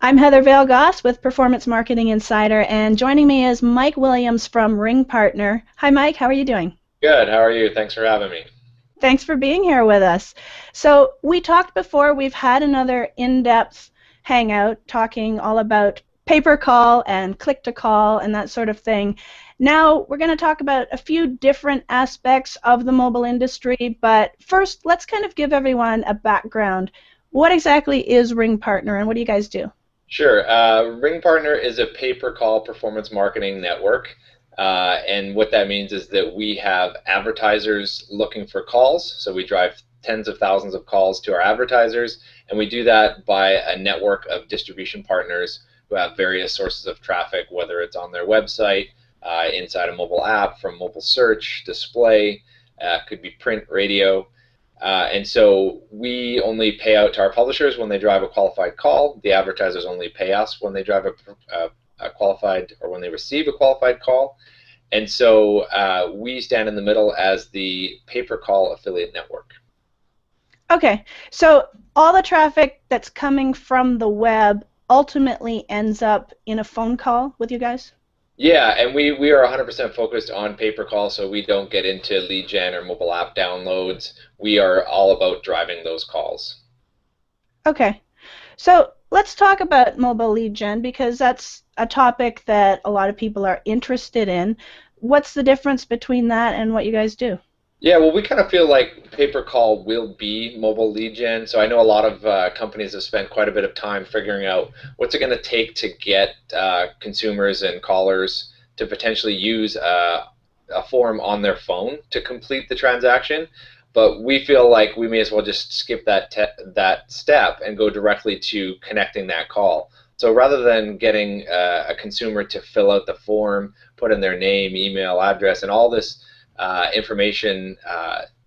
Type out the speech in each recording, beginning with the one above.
I'm Heather Vale-Goss with Performance Marketing Insider, and joining me is Mike Williams from RingPartner. Hi, Mike. How are you doing? Good. How are you? Thanks for having me. Thanks for being here with us. So we talked before. We've had another in-depth hangout talking all about pay-per-call and click-to-call and that sort of thing. Now we're going to talk about a few different aspects of the mobile industry, but first let's kind of give everyone a background. What exactly is RingPartner and what do you guys do? Sure. RingPartner is a pay-per-call performance marketing network. And what that means is that we have advertisers looking for calls. So we drive tens of thousands of calls to our advertisers, and we do that by a network of distribution partners who have various sources of traffic, whether it's on their website, inside a mobile app, from mobile search, display, could be print, radio. And so we only pay out to our publishers when they drive a qualified call. The advertisers only pay us when they drive a qualified or when they receive a qualified call. And so we stand in the middle as the pay-per-call affiliate network. Okay, so all the traffic that's coming from the web ultimately ends up in a phone call with you guys? Yeah, and we are 100% focused on pay-per-call, so we don't get into lead gen or mobile app downloads. We are all about driving those calls. Okay, so let's talk about mobile lead gen because that's a topic that a lot of people are interested in. What's the difference between that and what you guys do? Yeah, well, we kind of feel like pay-per-call will be mobile lead gen. So I know a lot of companies have spent quite a bit of time figuring out what's it going to take to get consumers and callers to potentially use a form on their phone to complete the transaction. But we feel like we may as well just skip that step and go directly to connecting that call. So rather than getting a consumer to fill out the form, put in their name, email, address, and all this information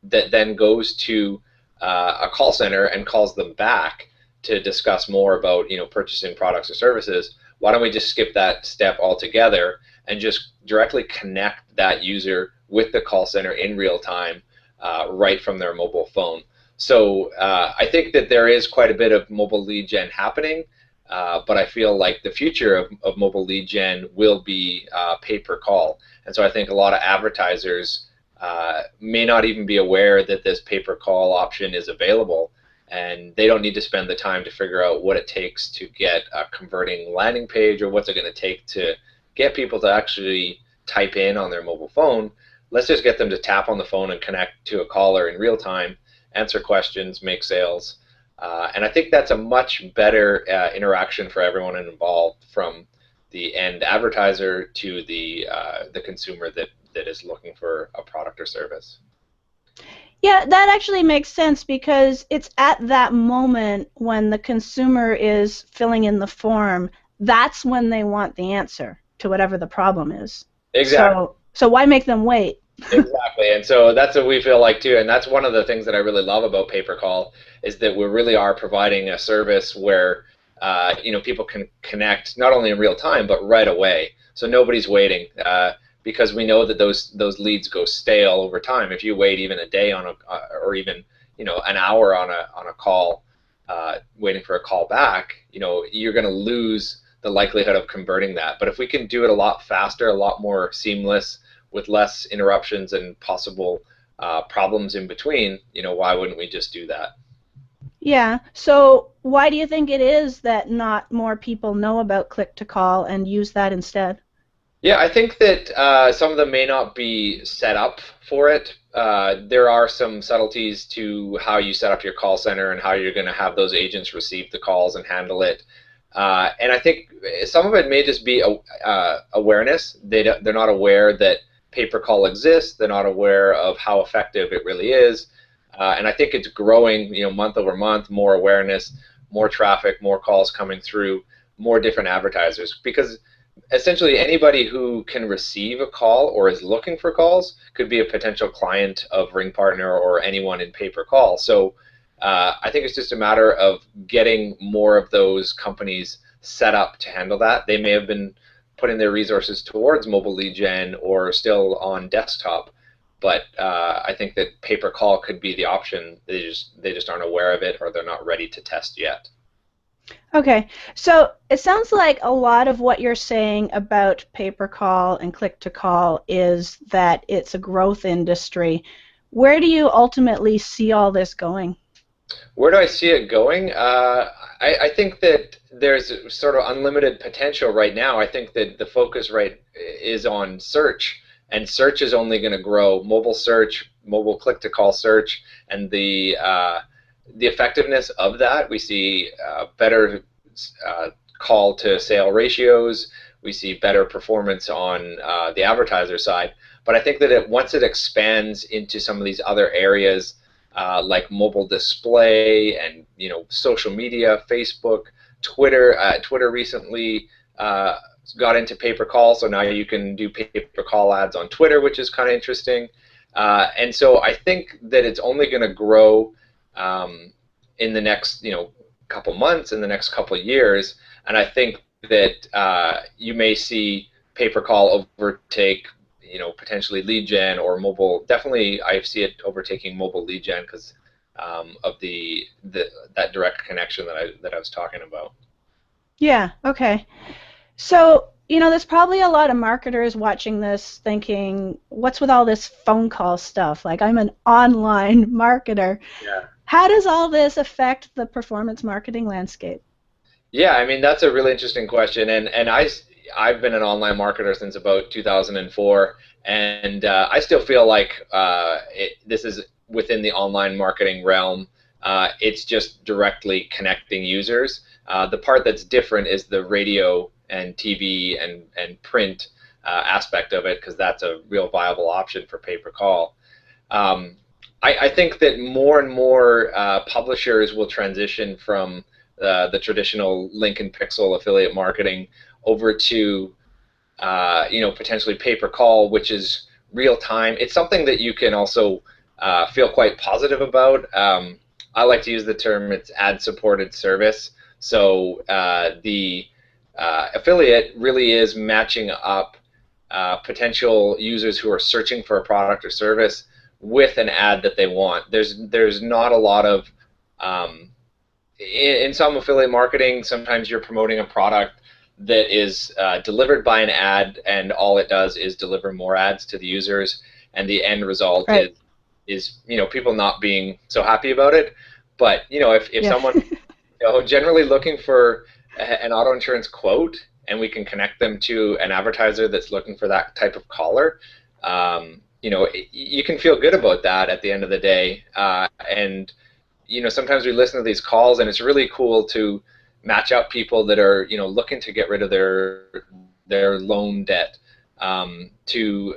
that then goes to a call center and calls them back to discuss more about purchasing products or services, why don't we just skip that step altogether and just directly connect that user with the call center in real time right from their mobile phone. So I think that there is quite a bit of mobile lead gen happening, but I feel like the future of mobile lead gen will be pay-per-call. And so I think a lot of advertisers may not even be aware that this pay-per-call option is available, and they don't need to spend the time to figure out what it takes to get a converting landing page or what's it going to take to get people to actually type in on their mobile phone. Let's just get them to tap on the phone and connect to a caller in real time, answer questions, make sales. And I think that's a much better interaction for everyone involved, from the end advertiser to the consumer that is looking for a product or service. Yeah, that actually makes sense because it's at that moment when the consumer is filling in the form, that's when they want the answer to whatever the problem is. Exactly. So why make them wait? Exactly, and so that's what we feel like too, and that's one of the things that I really love about pay-per-call is that we really are providing a service where people can connect not only in real time but right away. So nobody's waiting because we know that those leads go stale over time. If you wait even a day on or even an hour on a call, waiting for a call back, you're going to lose the likelihood of converting that. But if we can do it a lot faster, a lot more seamless, with less interruptions and possible problems in between, why wouldn't we just do that? Yeah, so why do you think it is that not more people know about click to call and use that instead? Yeah, I think that some of them may not be set up for it. There are some subtleties to how you set up your call center and how you're going to have those agents receive the calls and handle it. And I think some of it may just be awareness. They're not aware that pay-per-call exists. They're not aware of how effective it really is. And I think it's growing, month over month, more awareness, more traffic, more calls coming through, more different advertisers. Because essentially anybody who can receive a call or is looking for calls could be a potential client of RingPartner or anyone in pay-per-call. So I think it's just a matter of getting more of those companies set up to handle that. They may have been putting their resources towards mobile lead gen or still on desktop, but I think that pay-per-call could be the option. They just aren't aware of it, or they're not ready to test yet. Okay, so it sounds like a lot of what you're saying about pay-per-call and click-to-call is that it's a growth industry. Where do you ultimately see all this going? Where do I see it going? I think that there's sort of unlimited potential right now. I think that the focus right is on search, and search is only going to grow. Mobile search, mobile click-to-call search, and the effectiveness of that. We see better call to sale ratios. We see better performance on the advertiser side. But I think that once it expands into some of these other areas, like mobile display and social media, Facebook, Twitter. Twitter recently got into pay per call, so now you can do pay per call ads on Twitter, which is kind of interesting. And so I think that it's only going to grow in the next couple months, in the next couple years, and I think that you may see pay per call overtake potentially lead gen or mobile. Definitely, I see it overtaking mobile lead gen because of the that direct connection that I was talking about. Yeah, okay. So, there's probably a lot of marketers watching this thinking, what's with all this phone call stuff? Like, I'm an online marketer. Yeah. How does all this affect the performance marketing landscape? Yeah, I mean that's a really interesting question, and I've been an online marketer since about 2004, and I still feel like this is within the online marketing realm. It's just directly connecting users. The part that's different is the radio and TV and print aspect of it, because that's a real viable option for pay per call. Um, I think that more and more publishers will transition from the traditional link and pixel affiliate marketing over to potentially pay per call, which is real time. It's something that you can also feel quite positive about. I like to use the term it's ad supported service. So the affiliate really is matching up potential users who are searching for a product or service with an ad that they want. There's not a lot of in some affiliate marketing, sometimes you're promoting a product that is delivered by an ad, and all it does is deliver more ads to the users, and the end result Right. is people not being so happy about it. But if Yeah. someone generally looking for an auto insurance quote, and we can connect them to an advertiser that's looking for that type of caller, you can feel good about that at the end of the day, and sometimes we listen to these calls and it's really cool to match up people that are looking to get rid of their loan debt, to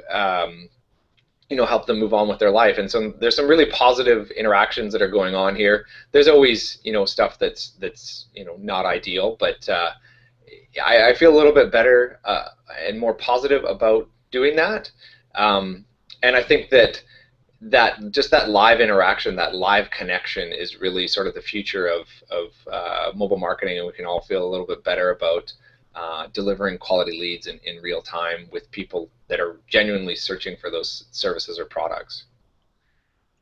help them move on with their life. And so there's some really positive interactions that are going on here. There's always stuff that's not ideal, but I feel a little bit better and more positive about doing that. And I think that just that live interaction, that live connection is really sort of the future of mobile marketing, and we can all feel a little bit better about delivering quality leads in real time with people that are genuinely searching for those services or products.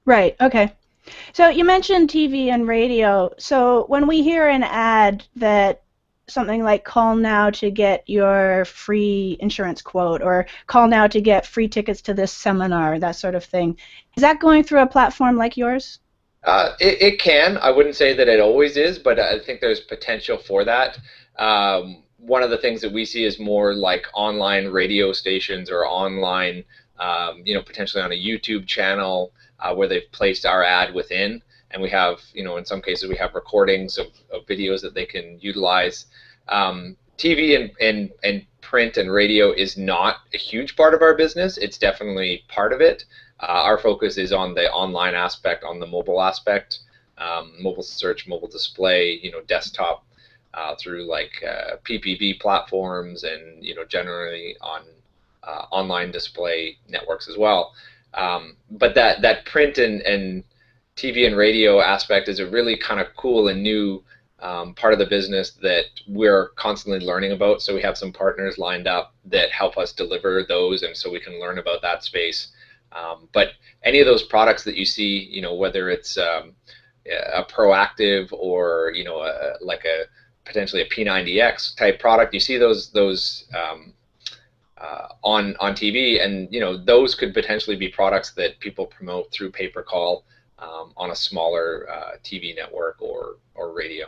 Right. Okay. So you mentioned TV and radio. So when we hear an ad that something like call now to get your free insurance quote or call now to get free tickets to this seminar, that sort of thing, is that going through a platform like yours? It can. I wouldn't say that it always is, but I think there's potential for that. One of the things that we see is more like online radio stations or online, potentially on a YouTube channel where they've placed our ad within. And we have, in some cases, we have recordings of videos that they can utilize. TV and print and radio is not a huge part of our business. It's definitely part of it. Our focus is on the online aspect, on the mobile aspect, mobile search, mobile display, desktop, through like PPV platforms, and generally on online display networks as well. But that print and TV and radio aspect is a really kind of cool and new part of the business that we're constantly learning about. So we have some partners lined up that help us deliver those, and so we can learn about that space. But any of those products that you see, whether it's a proactive or like a potentially a P90X type product. You see those on TV, and those could potentially be products that people promote through pay per call on a smaller TV network or radio.